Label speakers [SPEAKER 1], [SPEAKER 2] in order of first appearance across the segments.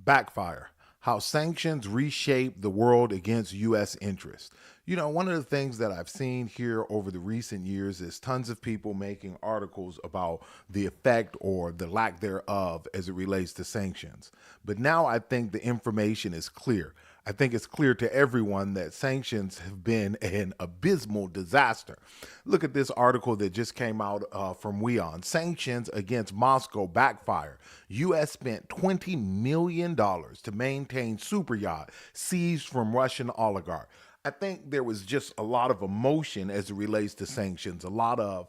[SPEAKER 1] Backfire: How Sanctions Reshape the World Against U.S. Interests. You know, one of the things that I've seen here over the recent years is tons of people making articles about the effect or the lack thereof as it relates to sanctions. But now I think the information is clear. I think it's clear to everyone that sanctions have been an abysmal disaster. Look at this article that just came out from WEON. Sanctions against Moscow backfire. U.S. spent $20 million to maintain super yacht seized from Russian oligarch. I think there was just a lot of emotion as it relates to sanctions, a lot of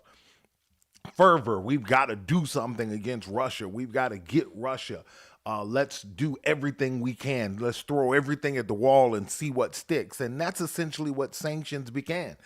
[SPEAKER 1] fervor. We've got to do something against Russia. We've got to get Russia. Let's do everything we can. Let's throw everything at the wall and see what sticks. And that's essentially what sanctions became.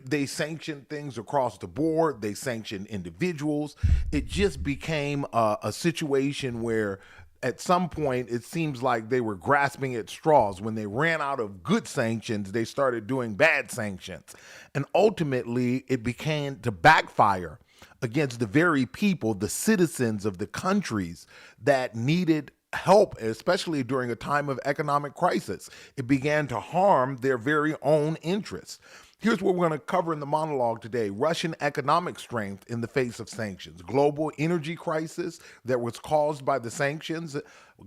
[SPEAKER 1] They sanctioned things across the board. They sanctioned individuals. It just became a situation where at some point, it seems like they were grasping at straws. When they ran out of good sanctions, they started doing bad sanctions. And ultimately, it began to backfire against the very people, the citizens of the countries that needed help, especially during a time of economic crisis. It began to harm their very own interests. Here's what we're going to cover in the monologue today: Russian economic strength in the face of sanctions, global energy crisis that was caused by the sanctions,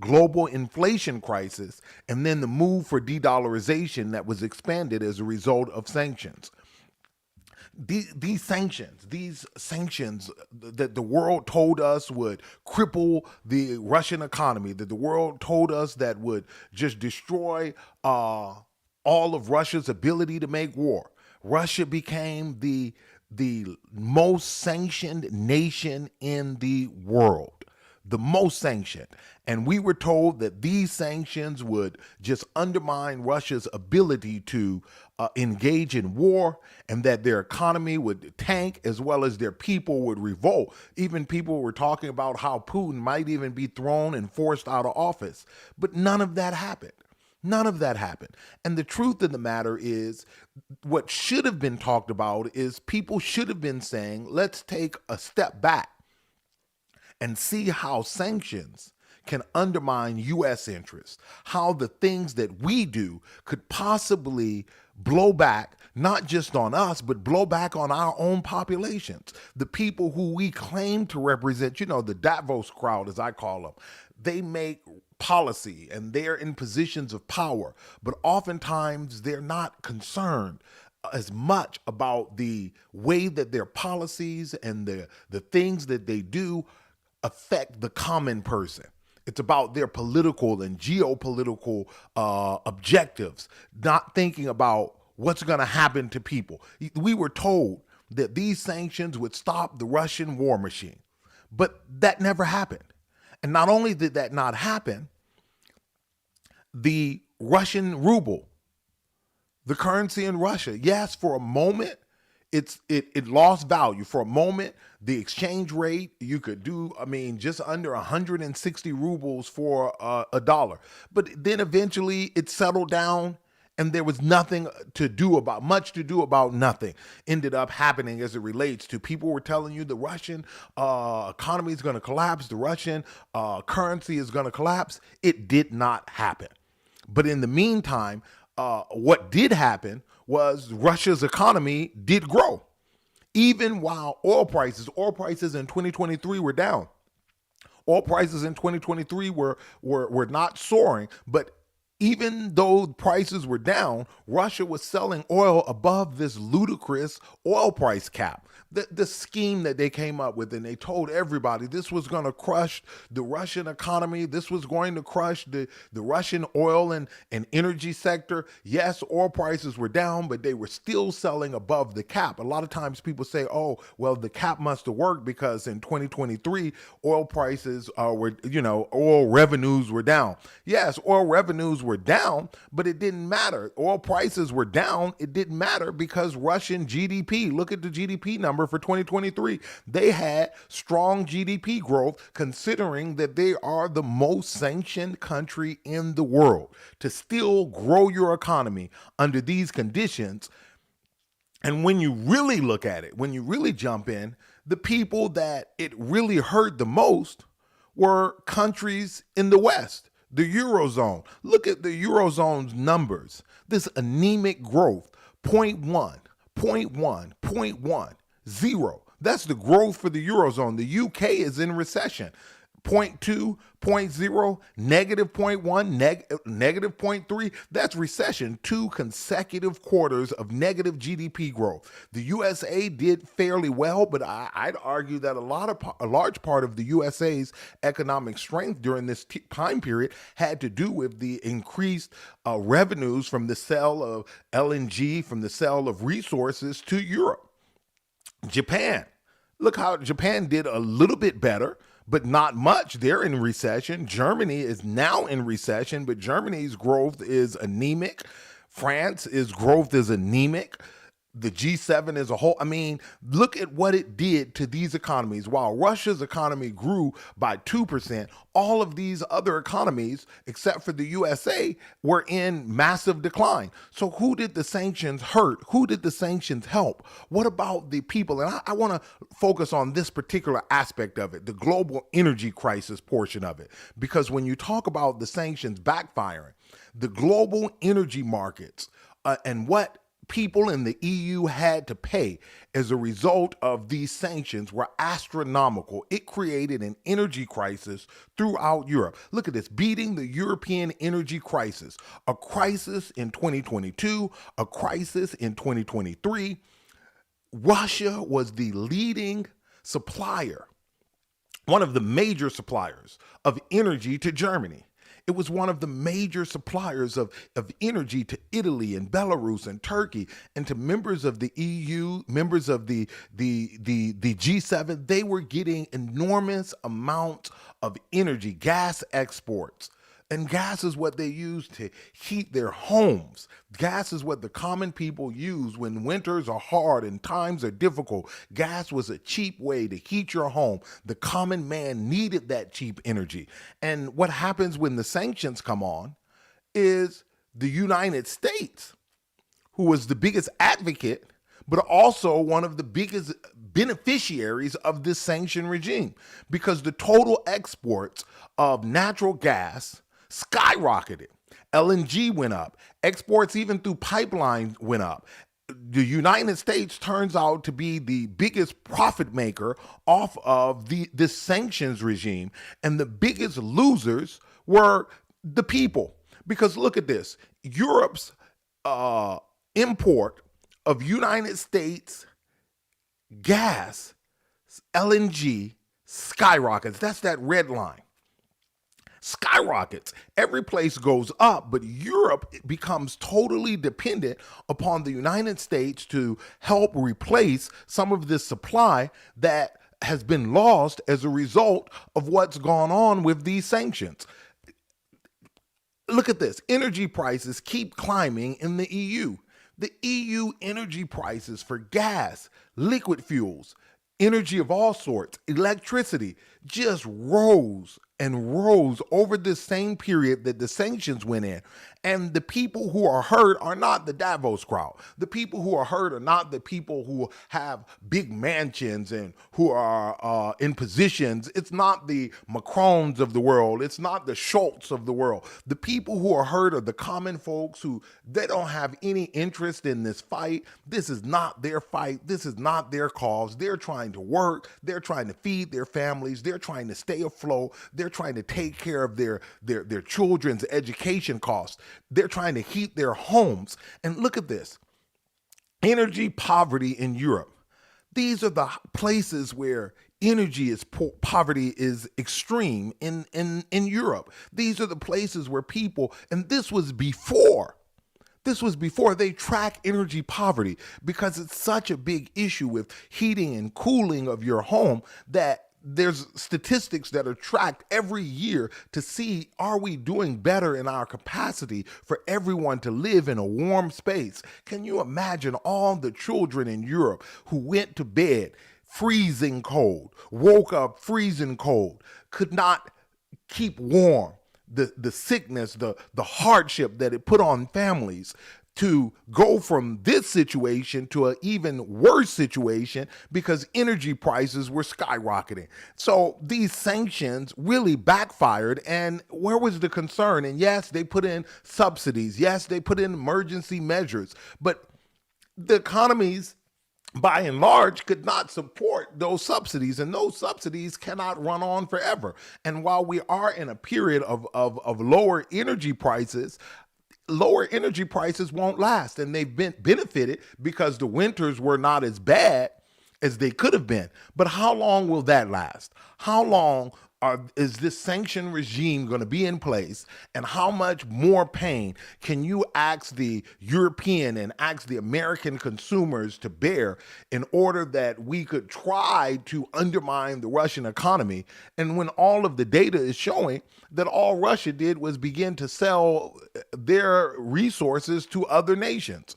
[SPEAKER 1] global inflation crisis, and then the move for de-dollarization that was expanded as a result of sanctions. These sanctions that the world told us would cripple the Russian economy, that the world told us that would just destroy all of Russia's ability to make war. Russia became the most sanctioned nation in the world, the most sanctioned. And we were told that these sanctions would just undermine Russia's ability to engage in war, and that their economy would tank as well as their people would revolt. Even people were talking about how Putin might even be thrown and forced out of office. But none of that happened. None of that happened. And the truth of the matter is, what should have been talked about is people should have been saying, let's take a step back and see how sanctions can undermine U.S. interests, how the things that we do could possibly blow back, not just on us, but blow back on our own populations, the people who we claim to represent, the Davos crowd, as I call them. They make policy and they're in positions of power, but oftentimes they're not concerned as much about the way that their policies and the things that they do affect the common person. It's about their political and geopolitical objectives, not thinking about what's going to happen to people. We were told that these sanctions would stop the Russian war machine, but that never happened. And not only did that not happen, the Russian ruble, the currency in Russia, yes, for a moment, it lost value. For a moment, the exchange rate, you could do, just under 160 rubles for a dollar. But then eventually it settled down, and there was much to do about nothing ended up happening as it relates to people were telling you the Russian economy is going to collapse, the Russian currency is going to collapse. It did not happen. But in the meantime, what did happen was Russia's economy did grow. Even while oil prices in 2023 were down. Oil prices in 2023 were not soaring, but even though prices were down, Russia was selling oil above this ludicrous oil price cap. The scheme that they came up with, and they told everybody this was going to crush the Russian economy. This was going to crush the Russian oil and energy sector. Yes, oil prices were down, but they were still selling above the cap. A lot of times people say, oh, well, the cap must have worked because in 2023, oil prices oil revenues were down. Yes, oil revenues were down, but it didn't matter. Oil prices were down. It didn't matter because Russian GDP, look at the GDP number for 2023. They had strong GDP growth considering that they are the most sanctioned country in the world. To still grow your economy under these conditions, and when you really look at it, when you really jump in, the people that it really hurt the most were countries in the West, the Eurozone. Look at the Eurozone's numbers. This anemic growth, point 0.1, point 0.1, point 0.1, 0. That's the growth for the Eurozone. The UK is in recession. Point 0.2, point 0, negative point 0.1, negative point 0.3. That's recession. 2 consecutive quarters of negative GDP growth. The USA did fairly well, but I'd argue that a large part of the USA's economic strength during this time period had to do with the increased revenues from the sale of LNG, from the sale of resources to Europe. Japan. Look how Japan did a little bit better, but not much. They're in recession. Germany is now in recession, but Germany's growth is anemic. France's growth is anemic. The G7 as a whole. I mean, look at what it did to these economies. While Russia's economy grew by 2%, all of these other economies, except for the USA, were in massive decline. So who did the sanctions hurt? Who did the sanctions help? What about the people? And I want to focus on this particular aspect of it, the global energy crisis portion of it. Because when you talk about the sanctions backfiring, the global energy markets and what people in the EU had to pay as a result of these sanctions were astronomical. It created an energy crisis throughout Europe. Look at this, beating the European energy crisis, a crisis in 2022, a crisis in 2023. Russia was the leading supplier, one of the major suppliers of energy to Germany. It was one of the major suppliers of energy to Italy and Belarus and Turkey and to members of the EU, members of the G7. They were getting enormous amounts of energy, gas exports. And gas is what they use to heat their homes. Gas is what the common people use when winters are hard and times are difficult. Gas was a cheap way to heat your home. The common man needed that cheap energy. And what happens when the sanctions come on is the United States, who was the biggest advocate, but also one of the biggest beneficiaries of this sanction regime, because the total exports of natural gas skyrocketed. LNG went up. Exports even through pipelines went up. The United States turns out to be the biggest profit maker off of this sanctions regime. And the biggest losers were the people. Because look at this. Europe's import of United States gas, LNG, skyrockets. That's that red line. Skyrockets. Every place goes up, but Europe becomes totally dependent upon the United States to help replace some of this supply that has been lost as a result of what's gone on with these sanctions. Look at this. Energy prices keep climbing in the EU. The EU energy prices for gas, liquid fuels, energy of all sorts, electricity, just rose and rose over this same period that the sanctions went in. And the people who are hurt are not the Davos crowd. The people who are hurt are not the people who have big mansions and who are in positions. It's not the Macrons of the world. It's not the Schultz of the world. The people who are hurt are the common folks who they don't have any interest in this fight. This is not their fight. This is not their cause. They're trying to work. They're trying to feed their families. They're trying to stay afloat. They're trying to take care of their children's education costs. They're trying to heat their homes. And look at this. Energy poverty in Europe. These are the places where poverty is extreme in Europe. These are the places where people, and this was before they track energy poverty, because it's such a big issue with heating and cooling of your home that there's statistics that are tracked every year to see, are we doing better in our capacity for everyone to live in a warm space? Can you imagine all the children in Europe who went to bed freezing cold, woke up freezing cold, could not keep warm? The sickness, the hardship that it put on families. to go from this situation to an even worse situation because energy prices were skyrocketing. So these sanctions really backfired. And where was the concern? And yes, they put in subsidies. Yes, they put in emergency measures. But the economies, by and large, could not support those subsidies, and those subsidies cannot run on forever. And while we are in a period of lower energy prices won't last, and they've been benefited because the winters were not as bad as they could have been. But how long will that last? How long is this sanction regime going to be in place, and how much more pain can you ask the European and ask the American consumers to bear in order that we could try to undermine the Russian economy? And when all of the data is showing that all Russia did was begin to sell their resources to other nations.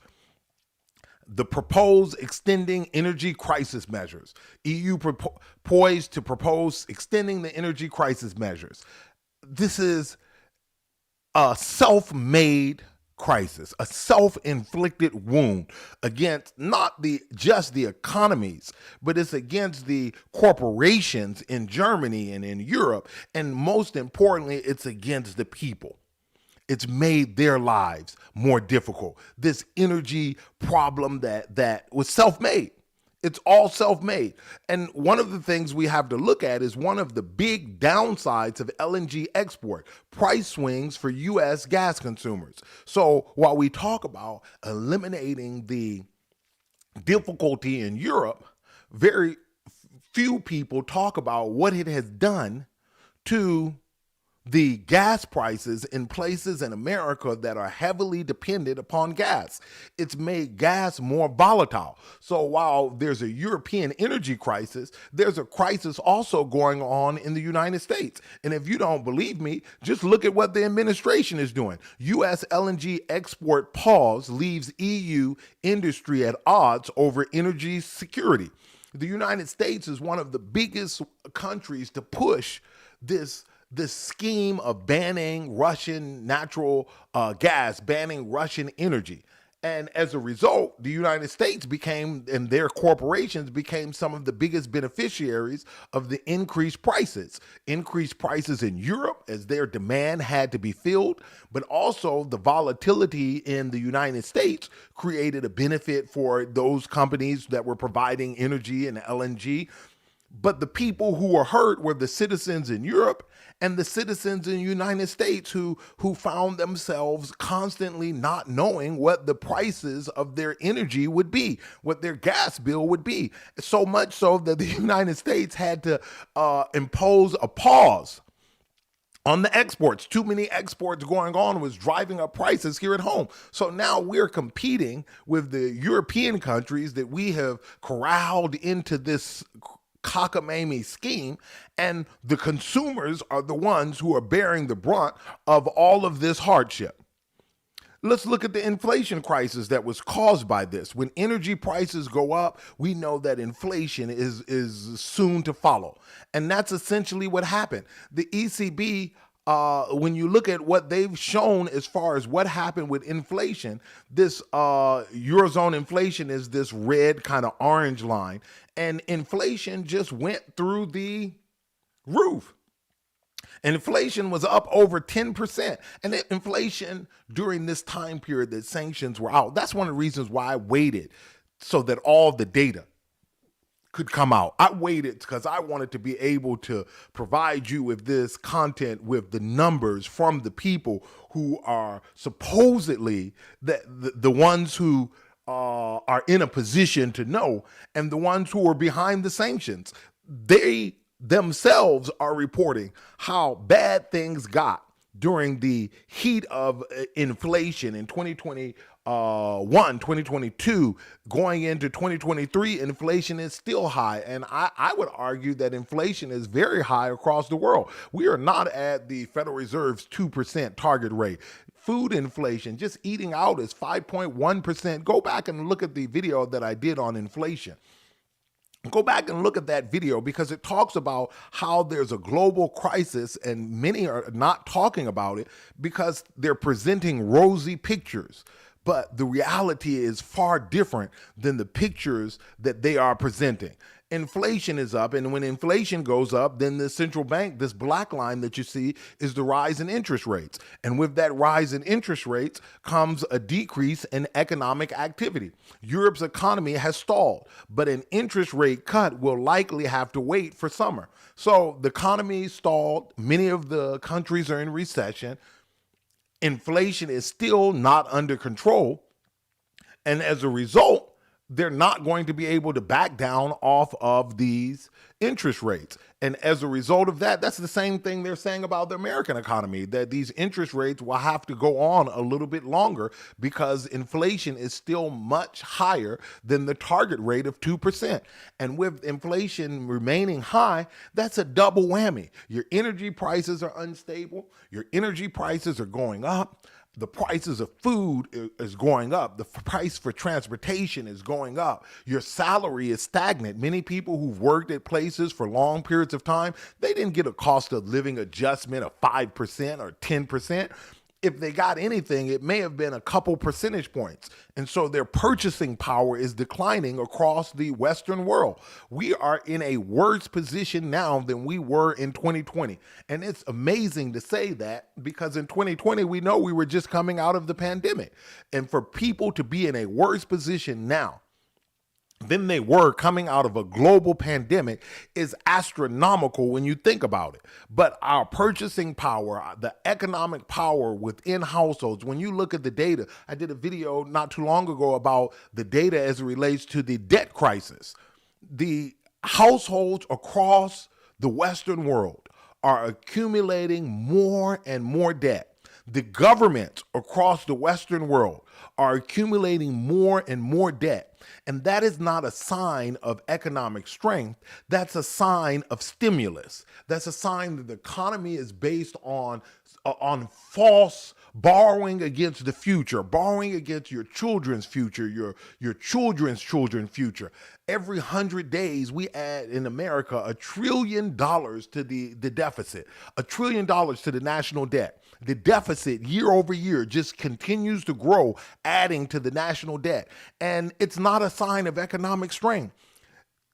[SPEAKER 1] The proposed extending energy crisis measures. EU poised to propose extending the energy crisis measures. This is a self-made crisis, a self-inflicted wound against not just the economies, but it's against the corporations in Germany and in Europe, and most importantly, it's against the people. It's made their lives more difficult. This energy problem that was self-made. It's all self-made. And one of the things we have to look at is one of the big downsides of LNG export, price swings for U.S. gas consumers. So while we talk about eliminating the difficulty in Europe, very few people talk about what it has done to the gas prices in places in America that are heavily dependent upon gas. It's made gas more volatile. So while there's a European energy crisis, there's a crisis also going on in the United States. And if you don't believe me, just look at what the administration is doing. U.S. LNG export pause leaves EU industry at odds over energy security. The United States is one of the biggest countries to push this scheme of banning Russian natural gas, banning Russian energy. And as a result, the United States became, and their corporations became, some of the biggest beneficiaries of the increased prices. Increased prices in Europe as their demand had to be filled, but also the volatility in the United States created a benefit for those companies that were providing energy and LNG. But the people who were hurt were the citizens in Europe and the citizens in the United States who found themselves constantly not knowing what the prices of their energy would be, what their gas bill would be. So much so that the United States had to impose a pause on the exports. Too many exports going on was driving up prices here at home. So now we're competing with the European countries that we have corralled into this cockamamie scheme, and the consumers are the ones who are bearing the brunt of all of this hardship. Let's look at the inflation crisis that was caused by this. When energy prices go up, we know that inflation is soon to follow. And that's essentially what happened. The ECB, when you look at what they've shown as far as what happened with inflation, this Eurozone inflation is this red kind of orange line, and inflation just went through the roof. Inflation was up over 10%. And inflation during this time period that sanctions were out, that's one of the reasons why I waited so that all the data could come out. I waited because I wanted to be able to provide you with this content with the numbers from the people who are supposedly the ones who are in a position to know, and the ones who are behind the sanctions. They themselves are reporting how bad things got during the heat of inflation in 2021, 2022, going into 2023. Inflation is still high. And I would argue that inflation is very high across the world. We are not at the Federal Reserve's 2% target rate. Food inflation, just eating out, is 5.1%. Go back and look at the video that I did on inflation. Go back and look at that video because it talks about how there's a global crisis and many are not talking about it because they're presenting rosy pictures. but the reality is far different than the pictures that they are presenting. Inflation is up, and when inflation goes up, then the central bank, this black line that you see, is the rise in interest rates. And with that rise in interest rates comes a decrease in economic activity. Europe's economy has stalled, but an interest rate cut will likely have to wait for summer. So the economy stalled. Many of the countries are in recession. Inflation is still not under control. And as a result, they're not going to be able to back down off of these interest rates. And as a result of that, that's the same thing they're saying about the American economy, that these interest rates will have to go on a little bit longer because inflation is still much higher than the target rate of 2%. And with inflation remaining high, that's a double whammy. Your energy prices are unstable, your energy prices are going up. The prices of food is going up. The price for transportation is going up. Your salary is stagnant. Many people who've worked at places for long periods of time, they didn't get a cost of living adjustment of 5% or 10%. If they got anything, it may have been a couple percentage points. And so their purchasing power is declining across the Western world. We are in a worse position now than we were in 2020. And it's amazing to say that because in 2020, we know we were just coming out of the pandemic. And for people to be in a worse position now than they were coming out of a global pandemic is astronomical when you think about it. But our purchasing power, the economic power within households, when you look at the data, I did a video not too long ago about the data as it relates to the debt crisis. The households across the Western world are accumulating more and more debt. The governments across the Western world are accumulating more and more debt. And that is not a sign of economic strength. That's a sign of stimulus. That's a sign that the economy is based on false borrowing against the future, borrowing against your children's future, your children's children's future. Every 100 days, we add in America $1 trillion to the deficit, $1 trillion to the national debt. The deficit year over year just continues to grow, adding to the national debt. And it's not a sign of economic strength.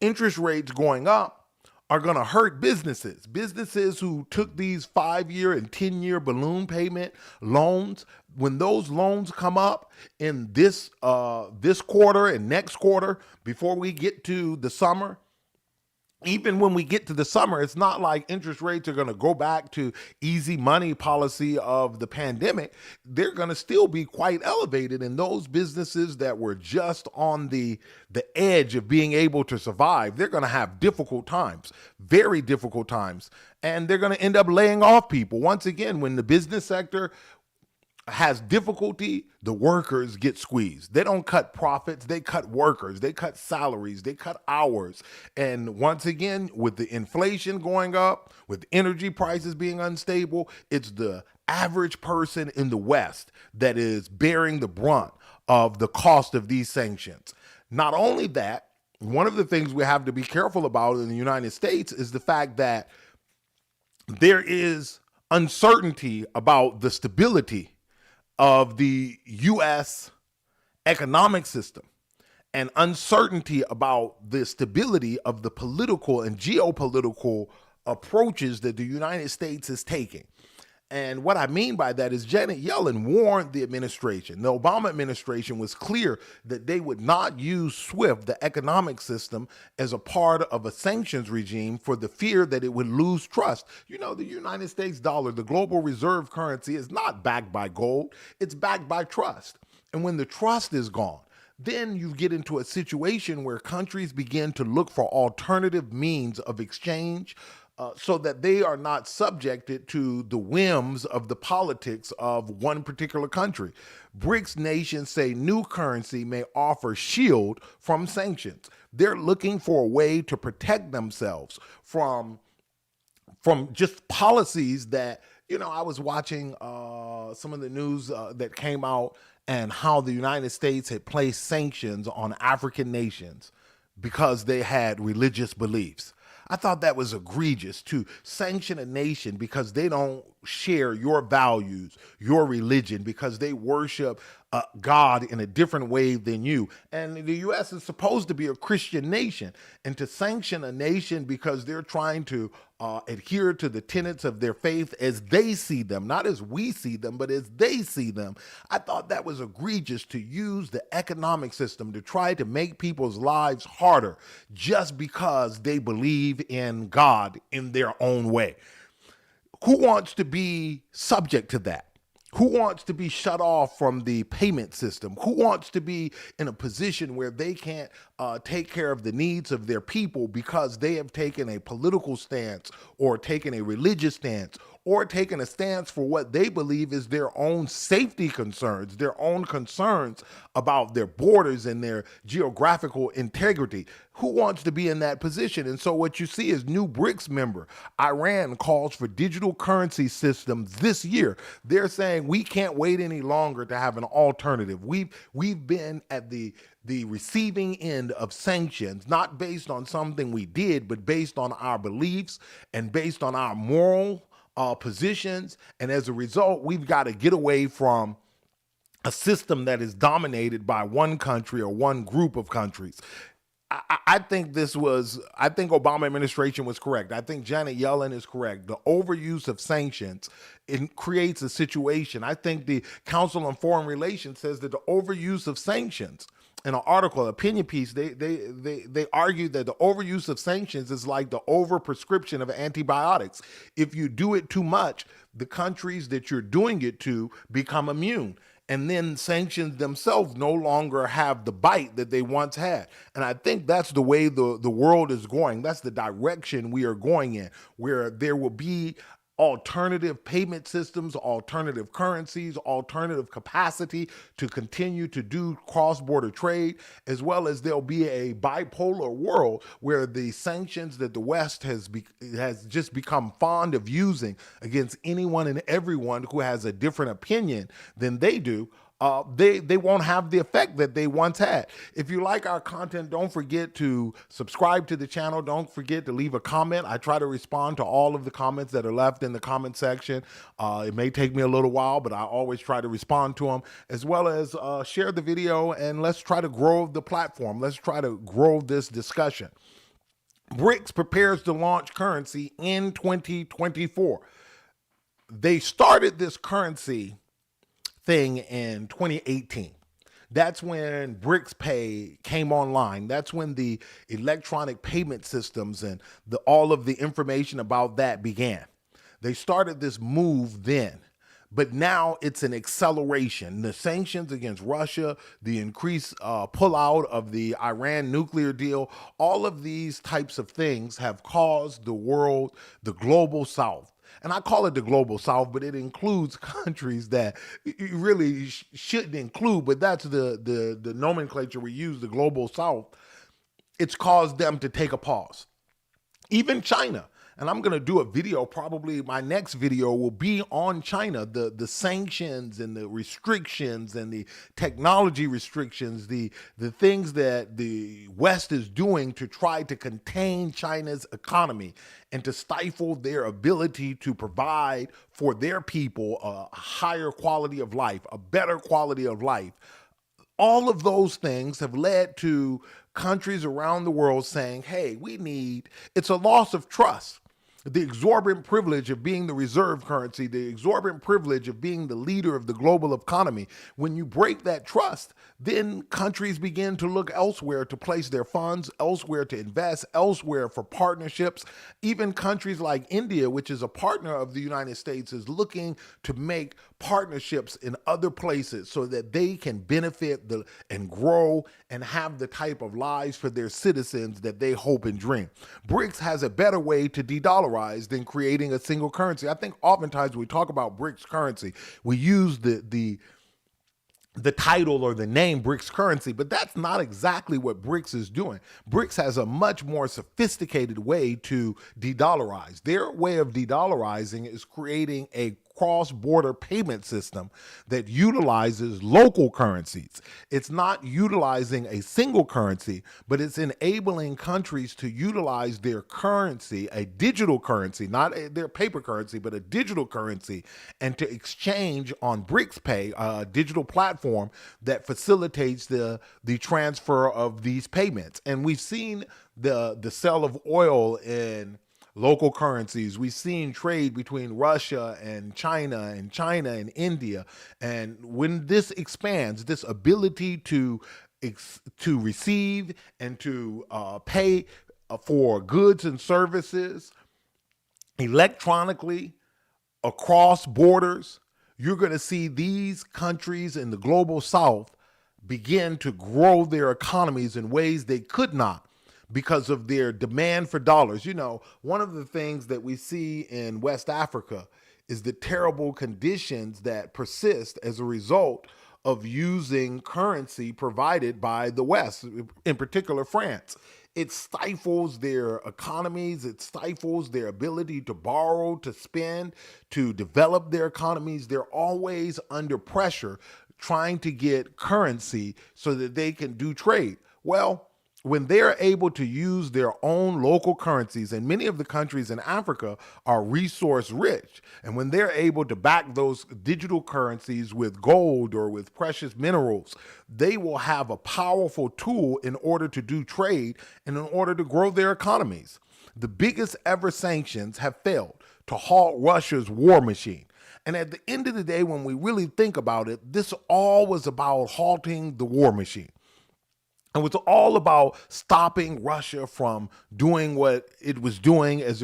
[SPEAKER 1] Interest rates going up are going to hurt businesses. Businesses who took these 5-year and 10-year balloon payment loans, when those loans come up in this quarter and next quarter, before we get to the summer, even when we get to the summer, it's not like interest rates are going to go back to easy money policy of the pandemic. They're going to still be quite elevated. And those businesses that were just on the edge of being able to survive, they're going to have difficult times, very difficult times. And they're going to end up laying off people. Once again, when the business sector has difficulty, the workers get squeezed. They don't cut profits, they cut workers, they cut salaries, they cut hours. And once again, with the inflation going up, with energy prices being unstable, it's the average person in the West that is bearing the brunt of the cost of these sanctions. Not only that, one of the things we have to be careful about in the United States is the fact that there is uncertainty about the stability of the U.S. economic system and uncertainty about the stability of the political and geopolitical approaches that the United States is taking. And what I mean by that is Janet Yellen warned the administration. The Obama administration was clear that they would not use SWIFT, the economic system, as a part of a sanctions regime for the fear that it would lose trust. You know, the United States dollar, the global reserve currency, is not backed by gold. It's backed by trust. And when the trust is gone, then you get into a situation where countries begin to look for alternative means of exchange, so that they are not subjected to the whims of the politics of one particular country. BRICS nations say new currency may offer shield from sanctions. They're looking for a way to protect themselves from just policies that, you know, I was watching some of the news that came out and how the United States had placed sanctions on African nations because they had religious beliefs. I thought that was egregious to sanction a nation because they don't share your values, your religion, because they worship God in a different way than you. And the U.S. is supposed to be a Christian nation. And to sanction a nation because they're trying to adhere to the tenets of their faith as they see them, not as we see them, but as they see them, I thought that was egregious to use the economic system to try to make people's lives harder just because they believe in God in their own way. Who wants to be subject to that? Who wants to be shut off from the payment system? Who wants to be in a position where they can't take care of the needs of their people because they have taken a political stance or taken a religious stance or taken a stance for what they believe is their own safety concerns, their own concerns about their borders and their geographical integrity? Who wants to be in that position? And so what you see is new BRICS member, Iran calls for digital currency systems this year. They're saying we can't wait any longer to have an alternative. We've been at the receiving end of sanctions, not based on something we did, but based on our beliefs and based on our moral positions. And as a result, we've got to get away from a system that is dominated by one country or one group of countries. I think I think Obama administration was correct. I think Janet Yellen is correct. The overuse of sanctions, it creates a situation. I think the Council on Foreign Relations says that the overuse of sanctions, in an article, opinion piece, they argue that the overuse of sanctions is like the overprescription of antibiotics. If you do it too much, the countries that you're doing it to become immune. And then sanctions themselves no longer have the bite that they once had. And I think that's the way the world is going. That's the direction we are going in, where there will be alternative payment systems, alternative currencies, alternative capacity to continue to do cross-border trade, as well as there'll be a bipolar world where the sanctions that the West has just become fond of using against anyone and everyone who has a different opinion than they do, they won't have the effect that they once had. If you like our content, don't forget to subscribe to the channel. Don't forget to leave a comment. I try to respond to all of the comments that are left in the comment section. It may take me a little while, but I always try to respond to them, as well as share the video, and let's try to grow the platform. Let's try to grow this discussion. BRICS prepares to launch currency in 2024. They started this currency thing in 2018. That's when BRICS Pay came online. That's when the electronic payment systems and all of the information about that began. They started this move then, but now it's an acceleration. The sanctions against Russia, the increased pullout of the Iran nuclear deal, all of these types of things have caused the world, the global South, and I call it the global South, but it includes countries that you really shouldn't include, but that's the nomenclature we use, the global South. It's caused them to take a pause. Even China. And I'm going to do a video, probably my next video will be on China, the sanctions and the restrictions and the technology restrictions, the things that the West is doing to try to contain China's economy and to stifle their ability to provide for their people a higher quality of life, a better quality of life. All of those things have led to countries around the world saying, hey, it's a loss of trust. The exorbitant privilege of being the reserve currency, the exorbitant privilege of being the leader of the global economy. When you break that trust, then countries begin to look elsewhere to place their funds, elsewhere to invest, elsewhere for partnerships. Even countries like India, which is a partner of the United States, is looking to make partnerships in other places so that they can benefit and grow and have the type of lives for their citizens that they hope and dream. BRICS has a better way to de-dollarize than creating a single currency. I think oftentimes when we talk about BRICS currency, we use the title or the name BRICS currency, but that's not exactly what BRICS is doing. BRICS has a much more sophisticated way to de-dollarize. Their way of de-dollarizing is creating a cross-border payment system that utilizes local currencies. It's not utilizing a single currency, but it's enabling countries to utilize their currency, a digital currency, not their paper currency, but a digital currency, and to exchange on BRICS Pay, a digital platform that facilitates the transfer of these payments. And we've seen the sale of oil in local currencies. We've seen trade between Russia and China and India. And when this expands, this ability to receive and to pay for goods and services electronically across borders, you're going to see these countries in the global south begin to grow their economies in ways they could not because of their demand for dollars. You know, one of the things that we see in West Africa is the terrible conditions that persist as a result of using currency provided by the West, in particular France. It stifles their economies. It stifles their ability to borrow, to spend, to develop their economies. They're always under pressure trying to get currency so that they can do trade. Well, when they're able to use their own local currencies, and many of the countries in Africa are resource rich, and when they're able to back those digital currencies with gold or with precious minerals, they will have a powerful tool in order to do trade and in order to grow their economies. The biggest ever sanctions have failed to halt Russia's war machine. And at the end of the day, when we really think about it, this all was about halting the war machine. It was all about stopping Russia from doing what it was doing as